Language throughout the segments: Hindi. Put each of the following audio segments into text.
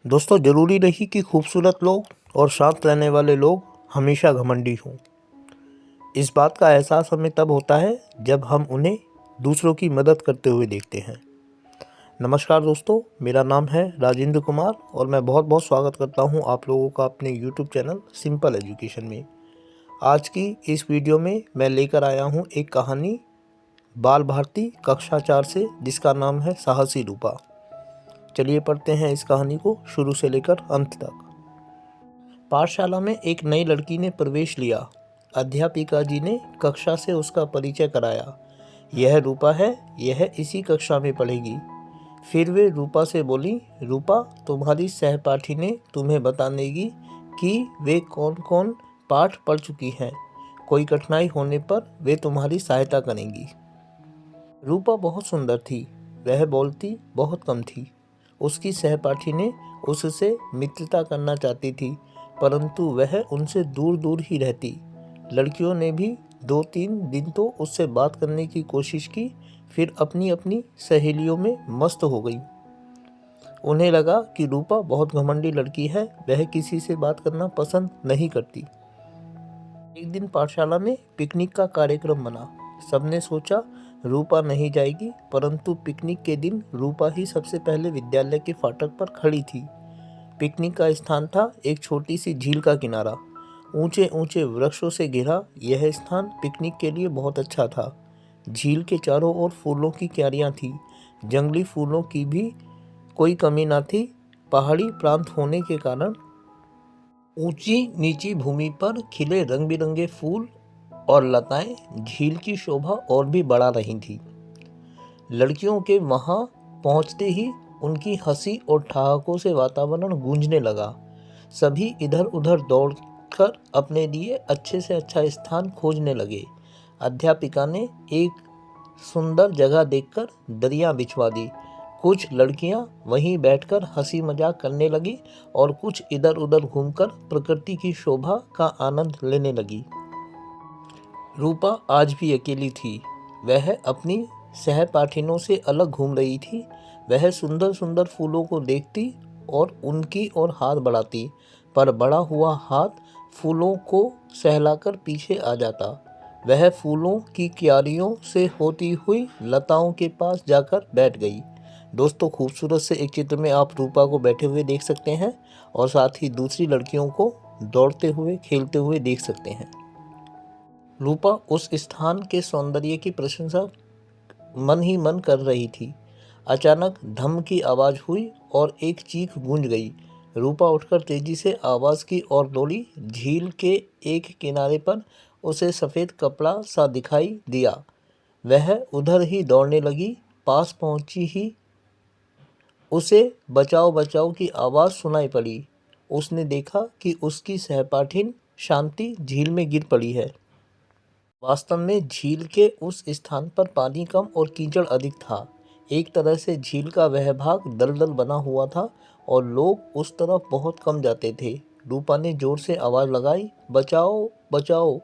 दोस्तों, ज़रूरी नहीं कि खूबसूरत लोग और शांत रहने वाले लोग हमेशा घमंडी हों। इस बात का एहसास हमें तब होता है जब हम उन्हें दूसरों की मदद करते हुए देखते हैं। नमस्कार दोस्तों, मेरा नाम है राजेंद्र कुमार और मैं बहुत बहुत स्वागत करता हूं आप लोगों का अपने यूट्यूब चैनल सिंपल एजुकेशन में। आज की इस वीडियो में मैं लेकर आया हूं एक कहानी बाल भारती कक्षा 4 से, जिसका नाम है साहसी रूपा। चलिए पढ़ते हैं इस कहानी को शुरू से लेकर अंत तक। पाठशाला में एक नई लड़की ने प्रवेश लिया। अध्यापिका जी ने कक्षा से उसका परिचय कराया। यह रूपा है, यह इसी कक्षा में पढ़ेगी। फिर वे रूपा से बोली, रूपा, तुम्हारी सहपाठी ने तुम्हें बताने की कि वे कौन कौन पाठ पढ़ चुकी हैं। कोई कठिनाई होने पर वे तुम्हारी सहायता करेंगी। रूपा बहुत सुंदर थी। वह बोलती बहुत कम थी। उसकी सहपाठी ने उससे मित्रता करना चाहती थी, परंतु वह उनसे दूर दूर ही रहती। लड़कियों ने भी 2-3 दिन तो उससे बात करने की कोशिश की, फिर अपनी अपनी सहेलियों में मस्त हो गई। उन्हें लगा कि रूपा बहुत घमंडी लड़की है, वह किसी से बात करना पसंद नहीं करती। एक दिन पाठशाला में पिकनिक का कार्यक्रम बना। सबने सोचा रूपा नहीं जाएगी, परंतु पिकनिक के दिन रूपा ही सबसे पहले विद्यालय के फाटक पर खड़ी थी। पिकनिक का स्थान था एक छोटी सी झील का किनारा। ऊंचे ऊंचे वृक्षों से घिरा यह स्थान पिकनिक के लिए बहुत अच्छा था। झील के चारों ओर फूलों की क्यारियां थी। जंगली फूलों की भी कोई कमी न थी। पहाड़ी प्रांत होने के कारण ऊंची नीची भूमि पर खिले रंग बिरंगे फूल और लताएं झील की शोभा और भी बढ़ा रही थी। लड़कियों के वहां पहुंचते ही उनकी हंसी और ठहाकों से वातावरण गूंजने लगा। सभी इधर उधर दौड़कर अपने लिए अच्छे से अच्छा स्थान खोजने लगे। अध्यापिका ने एक सुंदर जगह देखकर दरियां बिछवा दी। कुछ लड़कियां वहीं बैठकर हंसी मजाक करने लगी और कुछ इधर उधर घूमकर प्रकृति की शोभा का आनंद लेने लगी। रूपा आज भी अकेली थी। वह अपनी सहपाठिनों से अलग घूम रही थी। वह सुंदर सुंदर फूलों को देखती और उनकी ओर हाथ बढ़ाती, पर बढ़ा हुआ हाथ फूलों को सहलाकर पीछे आ जाता। वह फूलों की क्यारियों से होती हुई लताओं के पास जाकर बैठ गई। दोस्तों, खूबसूरत से एक चित्र में आप रूपा को बैठे हुए देख सकते हैं और साथ ही दूसरी लड़कियों को दौड़ते हुए खेलते हुए देख सकते हैं। रूपा उस स्थान के सौंदर्य की प्रशंसा मन ही मन कर रही थी। अचानक धम की आवाज हुई और एक चीख गूंज गई। रूपा उठकर तेजी से आवाज की ओर दौड़ी। झील के एक किनारे पर उसे सफेद कपड़ा सा दिखाई दिया। वह उधर ही दौड़ने लगी। पास पहुंची ही उसे बचाओ बचाओ की आवाज सुनाई पड़ी। उसने देखा कि उसकी सहपाठिन शांति झील में गिर पड़ी है। वास्तव में झील के उस स्थान पर पानी कम और कीचड़ अधिक था। एक तरह से झील का वह भाग दलदल बना हुआ था और लोग उस तरफ बहुत कम जाते थे। रूपा ने जोर से आवाज लगाई, बचाओ बचाओ।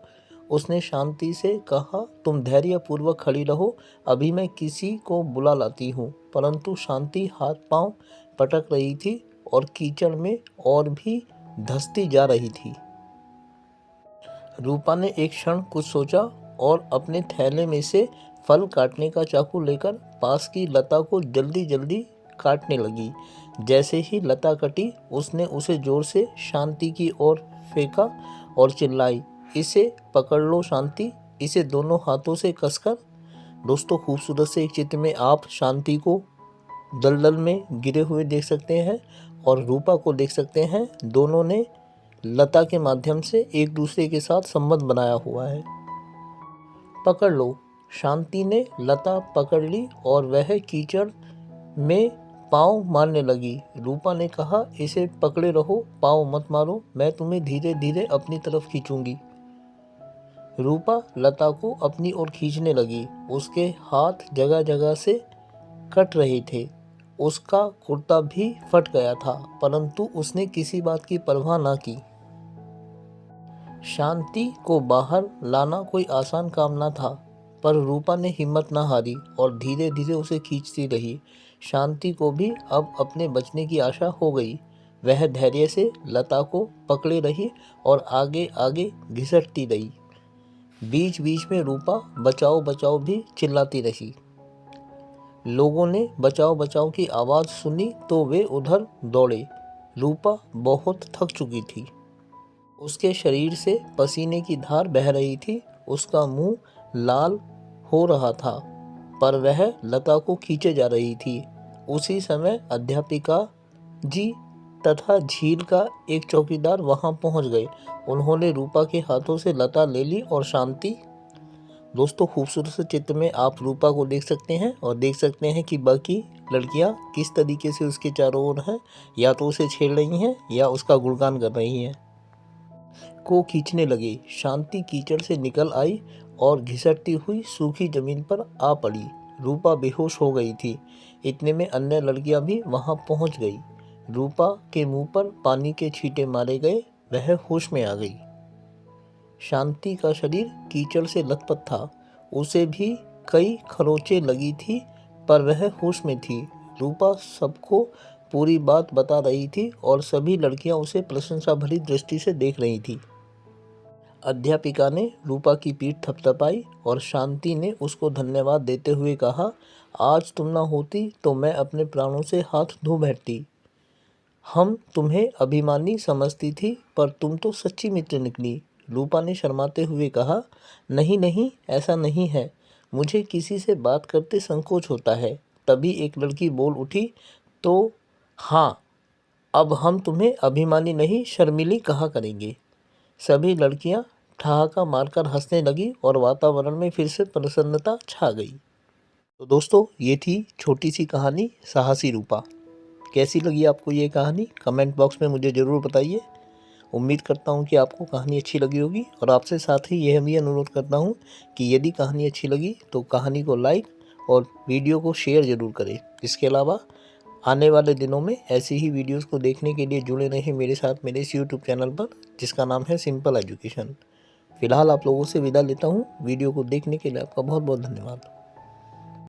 उसने शांति से कहा, तुम धैर्यपूर्वक खड़ी रहो, अभी मैं किसी को बुला लाती हूँ। परंतु शांति हाथ पांव पटक रही थी और कीचड़ में और भी धंसती जा रही थी। रूपा ने एक क्षण कुछ सोचा और अपने थैले में से फल काटने का चाकू लेकर पास की लता को जल्दी जल्दी काटने लगी। जैसे ही लता कटी, उसने उसे जोर से शांति की ओर फेंका और चिल्लाई, इसे पकड़ लो शांति, इसे दोनों हाथों से कसकर। दोस्तों, खूबसूरत से एक चित्र में आप शांति को दलदल में गिरे हुए देख सकते हैं और रूपा को देख सकते हैं। दोनों ने लता के माध्यम से एक दूसरे के साथ संबंध बनाया हुआ है। पकड़ लो। शांति ने लता पकड़ ली और वह कीचड़ में पाँव मारने लगी। रूपा ने कहा, इसे पकड़े रहो, पाँव मत मारो, मैं तुम्हें धीरे धीरे अपनी तरफ खींचूंगी। रूपा लता को अपनी ओर खींचने लगी। उसके हाथ जगह जगह से कट रहे थे। उसका कुर्ता भी फट गया था, परंतु उसने किसी बात की परवाह न की। शांति को बाहर लाना कोई आसान काम न था, पर रूपा ने हिम्मत न हारी और धीरे धीरे उसे खींचती रही। शांति को भी अब अपने बचने की आशा हो गई। वह धैर्य से लता को पकड़े रही और आगे आगे घिसटती रही। बीच बीच में रूपा बचाओ बचाओ भी चिल्लाती रही। लोगों ने बचाओ बचाओ की आवाज़ सुनी तो वे उधर दौड़े। रूपा बहुत थक चुकी थी। उसके शरीर से पसीने की धार बह रही थी। उसका मुंह लाल हो रहा था, पर वह लता को खींचे जा रही थी। उसी समय अध्यापिका जी तथा झील का एक चौकीदार वहां पहुंच गए। उन्होंने रूपा के हाथों से लता ले ली और शांति। दोस्तों, खूबसूरत से चित्र में आप रूपा को देख सकते हैं और देख सकते हैं कि बाकी लड़कियां किस तरीके से उसके चारों ओर हैं, या तो उसे छेड़ रही हैं या उसका गुणगान कर रही हैं। को खींचने लगे। शांति कीचड़ से निकल आई और घिसटती हुई सूखी जमीन पर आ पड़ी। रूपा बेहोश हो गई थी। इतने में अन्य लड़कियां भी वहां पहुंच गई। रूपा के मुंह पर पानी के छींटे मारे गए। वह होश में आ गई। शांति का शरीर कीचड़ से लथपथ था। उसे भी कई खरोंचें लगी थी, पर वह होश में थी। रूपा सबको पूरी बात बता रही थी और सभी लड़कियां उसे प्रशंसा भरी दृष्टि से देख रही थी। अध्यापिका ने रूपा की पीठ थपथपाई और शांति ने उसको धन्यवाद देते हुए कहा, आज तुम ना होती तो मैं अपने प्राणों से हाथ धो बैठती। हम तुम्हें अभिमानी समझती थी, पर तुम तो सच्ची मित्र निकली। रूपा ने शर्माते हुए कहा, नहीं नहीं, ऐसा नहीं है। मुझे किसी से बात करते संकोच होता है। तभी एक लड़की बोल उठी, तो हाँ, अब हम तुम्हें अभिमानी नहीं शर्मीली कहा करेंगे। सभी लड़कियां ठहाका मारकर हंसने लगी और वातावरण में फिर से प्रसन्नता छा गई। तो दोस्तों, ये थी छोटी सी कहानी साहसी रूपा। कैसी लगी आपको ये कहानी? कमेंट बॉक्स में मुझे ज़रूर बताइए। उम्मीद करता हूँ कि आपको कहानी अच्छी लगी होगी और आपसे साथ ही यह भी अनुरोध करता हूँ कि यदि कहानी अच्छी लगी तो कहानी को लाइक और वीडियो को शेयर ज़रूर करें। इसके अलावा आने वाले दिनों में ऐसी ही वीडियोस को देखने के लिए जुड़े रहें मेरे साथ मेरे इस यूट्यूब चैनल पर, जिसका नाम है सिंपल एजुकेशन। फ़िलहाल आप लोगों से विदा लेता हूँ। वीडियो को देखने के लिए आपका बहुत बहुत धन्यवाद।